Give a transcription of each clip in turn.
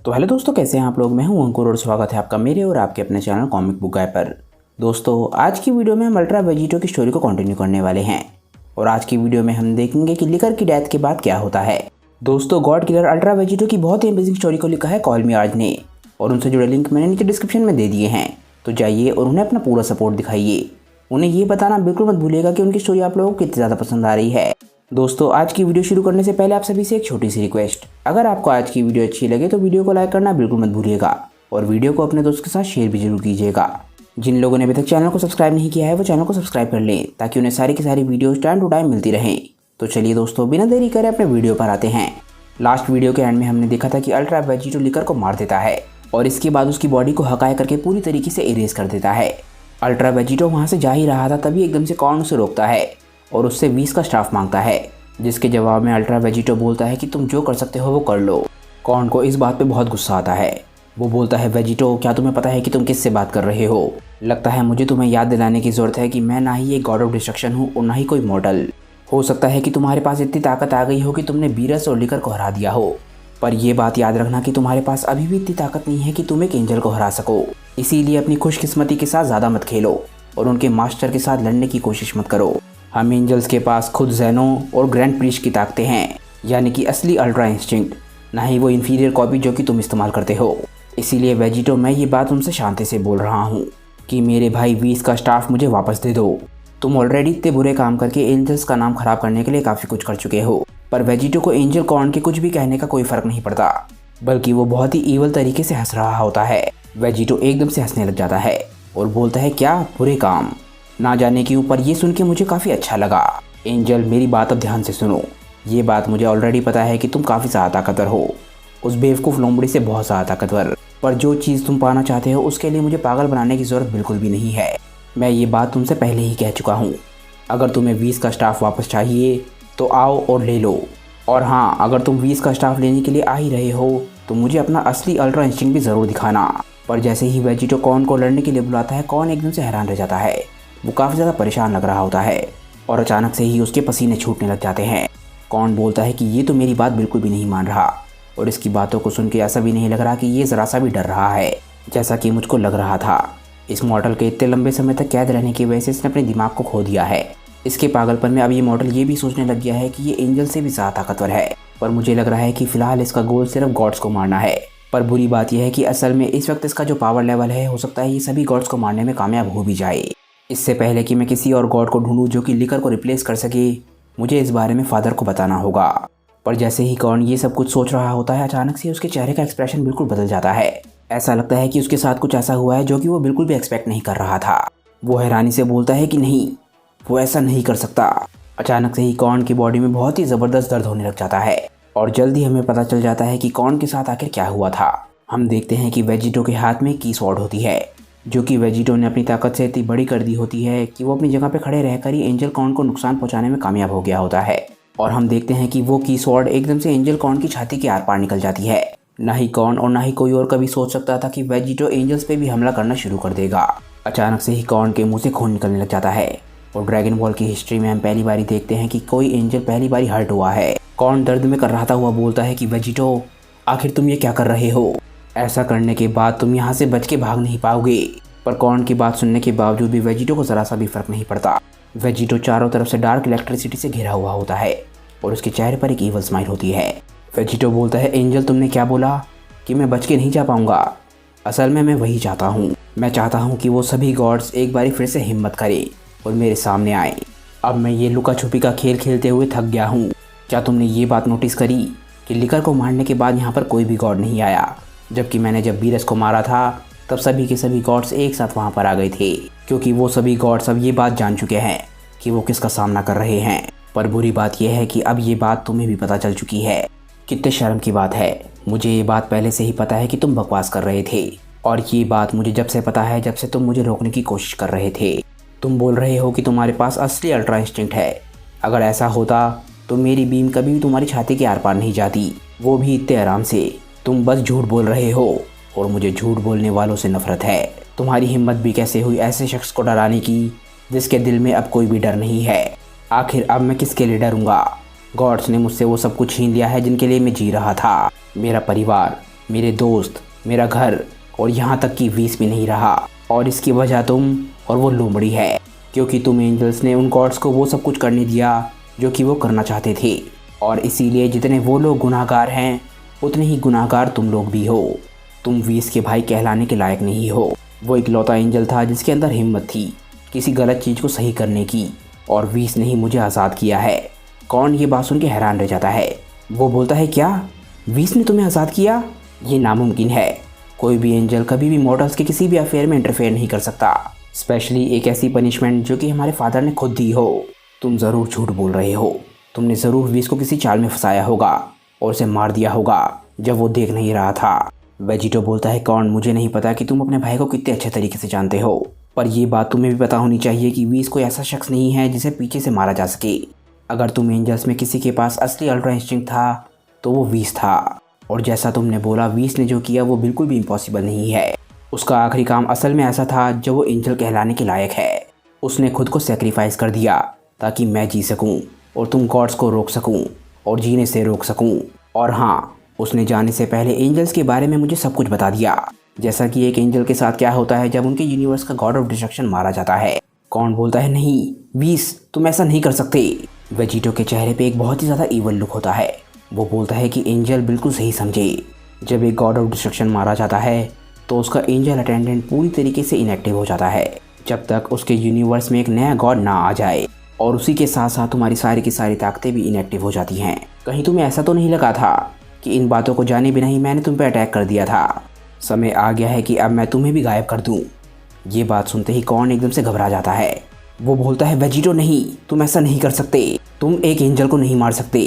तो हेलो दोस्तों, कैसे हैं आप लोग। मैं हूं अंकुर और स्वागत है आपका मेरे और आपके अपने चैनल कॉमिक बुक गाय पर। दोस्तों, आज की वीडियो में हम अल्ट्रा वेजिटो की स्टोरी को कंटिन्यू करने वाले हैं और आज की वीडियो में हम देखेंगे कि लिकर की डेथ के बाद क्या होता है। दोस्तों, गॉड किलर अल्ट्रा वेजिटो की बहुत ही अमेजिंग स्टोरी को लिखा है कॉल मी आर्ज ने और उनसे जुड़े लिंक मैंने नीचे डिस्क्रिप्शन में दे दिए हैं, तो जाइए और उन्हें अपना पूरा सपोर्ट दिखाइए। उन्हें ये बताना बिल्कुल मत भूलिएगा कि उनकी स्टोरी आप लोगों को कितनी ज़्यादा पसंद आ रही है। दोस्तों, आज की वीडियो शुरू करने से पहले आप सभी से एक छोटी सी रिक्वेस्ट, अगर आपको आज की वीडियो अच्छी लगे तो वीडियो को लाइक करना बिल्कुल मत भूलिएगा और वीडियो को अपने दोस्त के साथ शेयर भी जरूर कीजिएगा। जिन लोगों ने अभी तक चैनल को सब्सक्राइब नहीं किया है वो चैनल को सब्सक्राइब कर लें ताकि उन्हें सारी की सारी वीडियोस टाइम टू टाइम मिलती रहें। तो चलिए दोस्तों, बिना देरी करे अपने वीडियो पर आते हैं। लास्ट वीडियो के एंड में हमने देखा था कि अल्ट्रा वेजिटो लिकर को मार देता है और इसके बाद उसकी बॉडी को हकाए करके पूरी तरीके से इरेज कर देता है। अल्ट्रा वेजिटो वहाँ से जा ही रहा था, तभी एकदम से कॉर्न उसे रोकता है और उससे 20 का स्टाफ मांगता है, जिसके जवाब में अल्ट्रा वेजिटो बोलता है कि तुम जो कर सकते हो वो कर लो। कॉर्न को इस बात पे बहुत गुस्सा आता है। वो बोलता है, वेजिटो, क्या तुम्हें पता है कि तुम किससे बात कर रहे हो? लगता है मुझे तुम्हें याद दिलाने की ज़रूरत है कि मैं ना ही एक गॉड ऑफ डिस्ट्रक्शन हूँ और ना ही कोई मॉडल। हो सकता है कि तुम्हारे पास इतनी ताकत आ गई हो कि तुमने बीरस और लिकर को हरा दिया हो, पर यह बात याद रखना कि तुम्हारे पास अभी भी इतनी ताकत नहीं है कि तुम एक एंजल को हरा सको। इसीलिए अपनी खुशकिस्मती के साथ ज़्यादा मत खेलो और उनके मास्टर के साथ लड़ने की कोशिश मत करो। हम एंजल्स के पास खुद ज़ेनो और ग्रैंड प्रीस्ट की ताकतें हैं, यानी कि असली अल्ट्रा इंस्टिंक्ट, ना ही वो इन्फीरियर कॉपी जो कि तुम इस्तेमाल करते हो। इसीलिए वेजिटो, मैं ये बात तुमसे शांति से बोल रहा हूँ कि मेरे भाई 20 का स्टाफ मुझे वापस दे दो। तुम ऑलरेडी इतने बुरे काम करके एंजल्स का नाम खराब करने के लिए काफ़ी कुछ कर चुके हो। पर वेजिटो को एंजल कॉर्न के कुछ भी कहने का कोई फ़र्क नहीं पड़ता, बल्कि वो बहुत ही ईवल तरीके से हंस रहा होता है। वेजिटो एकदम से हंसने लग जाता है और बोलता है, क्या बुरे काम? ना जाने क्यों, पर ये सुन के मुझे काफ़ी अच्छा लगा। एंजल, मेरी बात अब ध्यान से सुनो। ये बात मुझे ऑलरेडी पता है कि तुम काफ़ी ज़्यादा ताकतवर हो, उस बेवकूफ़ लोमड़ी से बहुत ज़्यादा ताकतवर। पर जो चीज़ तुम पाना चाहते हो उसके लिए मुझे पागल बनाने की ज़रूरत बिल्कुल भी नहीं है। मैं ये बात तुमसे पहले ही कह चुका हूँ। अगर तुम्हें 20 का स्टाफ वापस चाहिए तो आओ और ले लो। और हाँ, अगर तुम 20 का स्टाफ लेने के लिए आ ही रहे हो तो मुझे अपना असली अल्ट्रा इंस्टिंक्ट भी ज़रूर दिखाना। पर जैसे ही वेजिटो कॉर्न को लड़ने के लिए बुलाता है, कॉर्न एकदम से हैरान रह जाता है। वो काफ़ी ज़्यादा परेशान लग रहा होता है और अचानक से ही उसके पसीने छूटने लग जाते हैं। कॉर्न बोलता है कि ये तो मेरी बात बिल्कुल भी नहीं मान रहा और इसकी बातों को सुन के ऐसा भी नहीं लग रहा कि ये ज़रा सा भी डर रहा है, जैसा कि मुझको लग रहा था। इस मॉडल के इतने लंबे समय तक कैद रहने की वजह से इसने अपने दिमाग को खो दिया है। इसके पागलपन में अब ये मॉडल ये भी सोचने लग गया है कि ये एंजल से भी ज़्यादा ताकतवर है। पर मुझे लग रहा है कि फ़िलहाल इसका गोल सिर्फ गॉड्स को मारना है। पर बुरी बात यह है कि असल में इस वक्त इसका जो पावर लेवल है, हो सकता है ये सभी गॉड्स को मारने में कामयाब हो भी जाए। इससे पहले कि मैं किसी और गॉड को ढूंढूं जो कि लिकर को रिप्लेस कर सके, मुझे इस बारे में फादर को बताना होगा। पर जैसे ही कॉर्न ये सब कुछ सोच रहा होता है, अचानक से उसके चेहरे का एक्सप्रेशन बिल्कुल बदल जाता है। ऐसा लगता है कि उसके साथ कुछ ऐसा हुआ है जो कि वो बिल्कुल भी एक्सपेक्ट नहीं कर रहा था। वो हैरानी से बोलता है कि नहीं, वो ऐसा नहीं कर सकता। अचानक से ही कॉर्न की बॉडी में बहुत ही ज़बरदस्त दर्द होने लग जाता है और जल्दी हमें पता चल जाता है कि कॉर्न के साथ आखिर क्या हुआ था। हम देखते हैं कि वेजिटो के हाथ में की स्वॉर्ड होती है, जो कि वेजिटो ने अपनी ताकत से इतनी बड़ी कर दी होती है कि वो अपनी जगह पे खड़े रहकर ही एंजल कॉर्न को नुकसान पहुंचाने में कामयाब हो गया होता है। और हम देखते हैं कि वो की स्वॉर्ड एकदम से एंजल कॉर्न की छाती के आर पार निकल जाती है। ना ही कॉर्न और ना ही कोई और कभी सोच सकता था कि वेजिटो एंजल्स पे भी हमला करना शुरू कर देगा। अचानक से ही कॉर्न के मुंह से खून निकलने लग जाता है और ड्रैगन बॉल की हिस्ट्री में हम पहली बारी देखते हैं कि कोई एंजल पहली बारी हर्ट हुआ है। कॉर्न दर्द में कराहता हुआ बोलता है कि वेजिटो, आखिर तुम ये क्या कर रहे हो? ऐसा करने के बाद तुम यहाँ से बच के भाग नहीं पाओगे। पर कॉर्न की बात सुनने के बावजूद भी वेजिटो को ज़रा सा भी फर्क नहीं पड़ता। वेजिटो चारों तरफ से डार्क इलेक्ट्रिसिटी से घिरा हुआ होता है और उसके चेहरे पर एक ईवल स्माइल होती है। वेजिटो बोलता है, एंजल, तुमने क्या बोला कि मैं बच के नहीं जा पाऊंगा? असल में मैं वही चाहता हूँ। मैं चाहता हूँ कि वो सभी गॉड्स एक बारी फिर से हिम्मत करें और मेरे सामने आए। अब मैं ये लुका छुपी का खेल खेलते हुए थक गया हूँ। क्या तुमने ये बात नोटिस करी कि लिकर को मारने के बाद यहाँ पर कोई भी गॉड नहीं आया, जबकि मैंने जब बीरस को मारा था तब सभी के सभी गॉड्स एक साथ वहाँ पर आ गए थे, क्योंकि वो सभी गॉड्स अब ये बात जान चुके हैं कि वो किसका सामना कर रहे हैं। पर बुरी बात यह है कि अब ये बात तुम्हें भी पता चल चुकी है। कितने शर्म की बात है, मुझे ये बात पहले से ही पता है कि तुम बकवास कर रहे थे और ये बात मुझे जब से पता है जब से तुम मुझे रोकने की कोशिश कर रहे थे। तुम बोल रहे हो कि तुम्हारे पास असली अल्ट्रा इंस्टिंक्ट है। अगर ऐसा होता तो मेरी बीम कभी भी तुम्हारी छाती के आर पार नहीं जाती, वो भी इतने आराम से। तुम बस झूठ बोल रहे हो और मुझे झूठ बोलने वालों से नफरत है। तुम्हारी हिम्मत भी कैसे हुई ऐसे शख्स को डराने की जिसके दिल में अब कोई भी डर नहीं है? आखिर अब मैं किसके लिए डरूंगा? गॉड्स ने मुझसे वो सब कुछ छीन लिया है जिनके लिए मैं जी रहा था। मेरा परिवार, मेरे दोस्त, मेरा घर और यहाँ तक कि वीस भी नहीं रहा। और इसकी वजह तुम और वो लोमड़ी है, क्योंकि तुम एंजल्स ने उन गॉड्स को वो सब कुछ करने दिया जो कि वो करना चाहते थे। और इसीलिए जितने वो लोग गुनाहगार हैं उतने ही गुनाहगार तुम लोग भी हो। तुम वीस के भाई कहलाने के लायक नहीं हो। वो इकलौता एंजल था जिसके अंदर हिम्मत थी किसी गलत चीज़ को सही करने की, और वीस ने ही मुझे आज़ाद किया है। कौन ये बात सुन के हैरान रह जाता है। वो बोलता है, क्या वीस ने तुम्हें आज़ाद किया? ये नामुमकिन है। कोई भी एंजल कभी भी मॉर्टल्स के किसी भी अफेयर में इंटरफेयर नहीं कर सकता, स्पेशली एक ऐसी पनिशमेंट जो कि हमारे फादर ने खुद दी हो। तुम ज़रूर झूठ बोल रहे हो। तुमने ज़रूर वीस को किसी चाल में फंसाया होगा और उसे मार दिया होगा जब वो देख नहीं रहा था। वेजिटो बोलता है, कौन, मुझे नहीं पता कि तुम अपने भाई को कितने अच्छे तरीके से जानते हो, पर ये बात तुम्हें भी पता होनी चाहिए कि वीस कोई ऐसा शख्स नहीं है जिसे पीछे से मारा जा सके। अगर तुम एंजल्स में किसी के पास असली अल्ट्रा इंस्टिंक्ट था तो वो वीस था। और जैसा तुमने बोला, वीस ने जो किया वो बिल्कुल भी इम्पॉसिबल नहीं है। उसका आखिरी काम असल में ऐसा था जो वो एंजल कहलाने के लायक है। उसने खुद को सेक्रीफाइस कर दिया ताकि मैं जी सकूं और तुम गॉड्स को रोक सकूं और जीने से रोक सकूं। और हाँ, उसने जाने से पहले एंजल्स के बारे में मुझे सब कुछ बता दिया, जैसा कि एक एंजल के साथ क्या होता है जब उनके यूनिवर्स का गॉड ऑफ डिस्ट्रक्शन मारा जाता है। कौन बोलता है, नहीं वीस, तुम ऐसा नहीं कर सकते। वेजिटो के चेहरे पे एक बहुत ही ज़्यादा ईवल लुक होता है। वो बोलता है कि एंजल बिल्कुल सही समझे। जब एक गॉड ऑफ डिस्ट्रक्शन मारा जाता है तो उसका एंजल अटेंडेंट पूरी तरीके से इनएक्टिव हो जाता है जब तक उसके यूनिवर्स में एक नया गॉड ना आ जाए, और उसी के साथ साथ तुम्हारी सारी की सारी ताकतें भी इनएक्टिव हो जाती हैं। कहीं तुम्हें ऐसा तो नहीं लगा था कि इन बातों को जाने बिना ही मैंने तुम पे अटैक कर दिया था? समय आ गया है कि अब मैं तुम्हें भी गायब कर दूं। ये बात सुनते ही कॉर्न एकदम से घबरा जाता है। वो बोलता है, वेजिटो नहीं, तुम ऐसा नहीं कर सकते। तुम एक एंजल को नहीं मार सकते।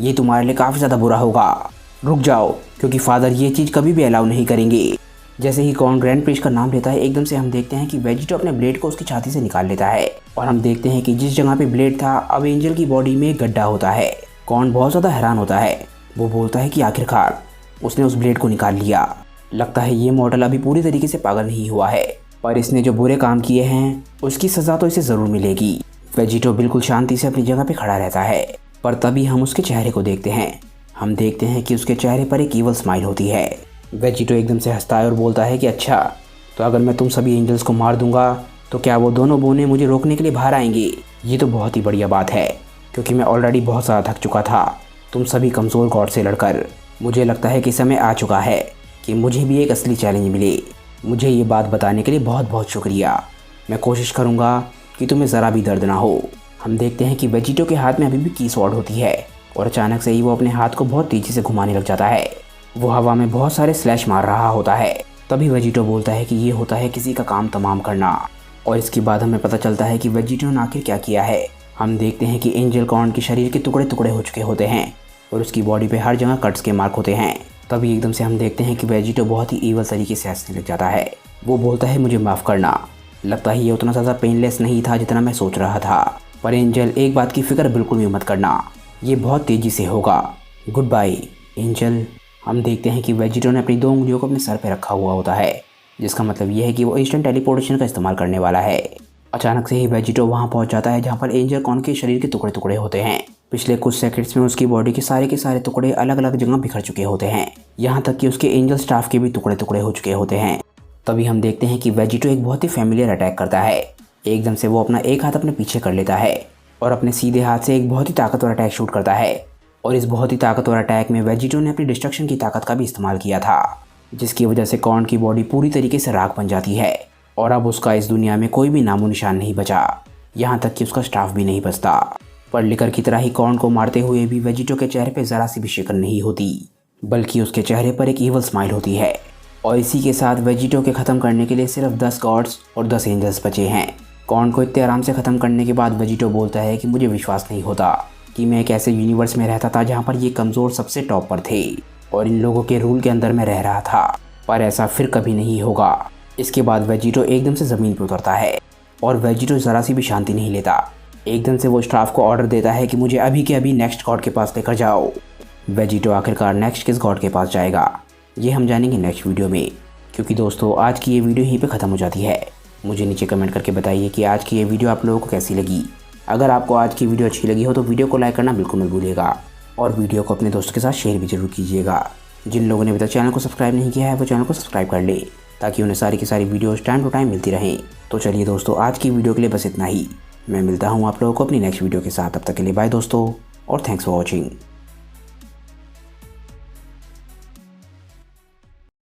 ये तुम्हारे लिए काफ़ी ज़्यादा बुरा होगा। रुक जाओ, क्योंकि फादर ये चीज़ कभी भी अलाउ नहीं करेंगे। जैसे ही कॉर्न ग्रैंड प्रीस्ट का नाम लेता है, एकदम से हम देखते हैं कि वेजिटो अपने ब्लेड को उसकी छाती से निकाल लेता है, और हम देखते हैं कि जिस जगह पे ब्लेड था अब एंजल की बॉडी में एक गड्ढा होता है। कॉर्न बहुत ज़्यादा हैरान होता है। वो बोलता है कि आखिरकार उसने उस ब्लेड को निकाल लिया। लगता है ये मॉडल अभी पूरी तरीके से पागल नहीं हुआ है, पर इसने जो बुरे काम किए हैं उसकी सज़ा तो इसे ज़रूर मिलेगी। वेजिटो बिल्कुल शांति से अपनी जगह पे खड़ा रहता है, पर तभी हम उसके चेहरे को देखते हैं। हम देखते हैं कि उसके चेहरे पर एक ईवल स्माइल होती है। वेजिटो एकदम से हंसता है और बोलता है कि अच्छा, तो अगर मैं तुम सभी एंजल्स को मार दूंगा तो क्या वो दोनों बोने मुझे रोकने के लिए बाहर आएंगे? ये तो बहुत ही बढ़िया बात है, क्योंकि मैं ऑलरेडी बहुत ज़्यादा थक चुका था तुम सभी कमज़ोर गॉड से लड़कर। मुझे लगता है कि समय आ चुका है कि मुझे भी एक असली चैलेंज मिले। मुझे ये बात बताने के लिए बहुत बहुत शुक्रिया। मैं कोशिश करूँगा कि तुम्हें ज़रा भी दर्द ना हो। हम देखते हैं कि वेजिटो के हाथ में अभी भी की स्वॉर्ड होती है, और अचानक से ही वो अपने हाथ को बहुत तेज़ी से घुमाने लग जाता है। वो हवा में बहुत सारे स्लैश मार रहा होता है। तभी वेजिटो बोलता है कि ये होता है किसी का काम तमाम करना। और इसके बाद हमें पता चलता है कि वेजिटो ने आखिर क्या किया है। हम देखते हैं कि एंजल कॉर्न के शरीर के टुकड़े टुकड़े हो चुके होते हैं और उसकी बॉडी पे हर जगह कट्स के मार्क होते हैं। तभी एकदम से हम देखते हैं कि वेजिटो बहुत ही ईवल तरीके से हंसने लग जाता है। वो बोलता है, मुझे माफ़ करना। लगता है ये उतना ज़्यादा पेनलेस नहीं था जितना मैं सोच रहा था, पर एंजल एक बात की फ़िक्र बिल्कुल भी मत करना, ये बहुत तेज़ी से होगा। Good bye angel. हम देखते हैं कि वेजिटो ने अपनी 2 उंगलियों को अपने सर पे रखा हुआ होता है, जिसका मतलब यह है कि वो इंस्टेंट टेलीपोर्टेशन का इस्तेमाल करने वाला है। अचानक से ही वेजिटो वहाँ पहुँच जाता है जहाँ पर एंजल कॉर्न के शरीर के टुकड़े टुकड़े होते हैं। पिछले कुछ सेकंड्स में उसकी बॉडी के सारे टुकड़े अलग अलग जगह बिखर चुके होते हैं, यहाँ तक कि उसके एंजल स्टाफ के भी टुकड़े टुकड़े हो चुके होते हैं। तभी हम देखते हैं कि वेजिटो एक बहुत ही फैमिलियर अटैक करता है। एकदम से वो अपना एक हाथ अपने पीछे कर लेता है और अपने सीधे हाथ से एक बहुत ही ताकतवर अटैक शूट करता है। और इस बहुत ही ताकतवर अटैक में वेजिटो ने अपनी डिस्ट्रक्शन की ताकत का भी इस्तेमाल किया था, जिसकी वजह से कॉर्न की बॉडी पूरी तरीके से राख बन जाती है और अब उसका इस दुनिया में कोई भी नामो निशान नहीं बचा, यहाँ तक कि उसका स्टाफ भी नहीं बचता। पर लिकर की तरह ही कॉर्न को मारते हुए भी वेजिटो के चेहरे पर ज़रा सी भी शिकन नहीं होती, बल्कि उसके चेहरे पर एक ईवल स्माइल होती है। और इसी के साथ वेजिटो के ख़त्म करने के लिए सिर्फ 10 गॉड्स और 10 एंजल्स बचे हैं। कॉर्न को इतने आराम से ख़त्म करने के बाद वेजिटो बोलता है कि मुझे विश्वास नहीं होता कि मैं एक ऐसे यूनिवर्स में रहता था जहाँ पर ये कमज़ोर सबसे टॉप पर थे और इन लोगों के रूल के अंदर मैं रह रहा था, पर ऐसा फिर कभी नहीं होगा। इसके बाद वेजिटो एकदम से ज़मीन पर उतरता है और वेजिटो ज़रा सी भी शांति नहीं लेता। एकदम से वो स्टाफ को ऑर्डर देता है कि मुझे अभी के अभी नेक्स्ट गॉड के पास लेकर जाओ। वेजिटो आखिरकार नेक्स्ट किस गॉड के पास जाएगा ये हम जानेंगे नेक्स्ट वीडियो में, क्योंकि दोस्तों आज की ये वीडियो यहीं पे ख़त्म हो जाती है। मुझे नीचे कमेंट करके बताइए कि आज की ये वीडियो आप लोगों को कैसी लगी। अगर आपको आज की वीडियो अच्छी लगी हो तो वीडियो को लाइक करना बिल्कुल मत भूलिएगा और वीडियो को अपने दोस्तों के साथ शेयर भी जरूर कीजिएगा। जिन लोगों ने अभी तक चैनल को सब्सक्राइब नहीं किया है वो चैनल को सब्सक्राइब कर ले, ताकि उन्हें सारी की सारी वीडियोस टाइम टू टाइम मिलती रहें। तो चलिए दोस्तों, आज की वीडियो के लिए बस इतना ही। मैं मिलता हूँ आप लोगों को अपनी नेक्स्ट वीडियो के साथ। तब तक के लिए बाय दोस्तों, और थैंक्स फॉर वॉचिंग।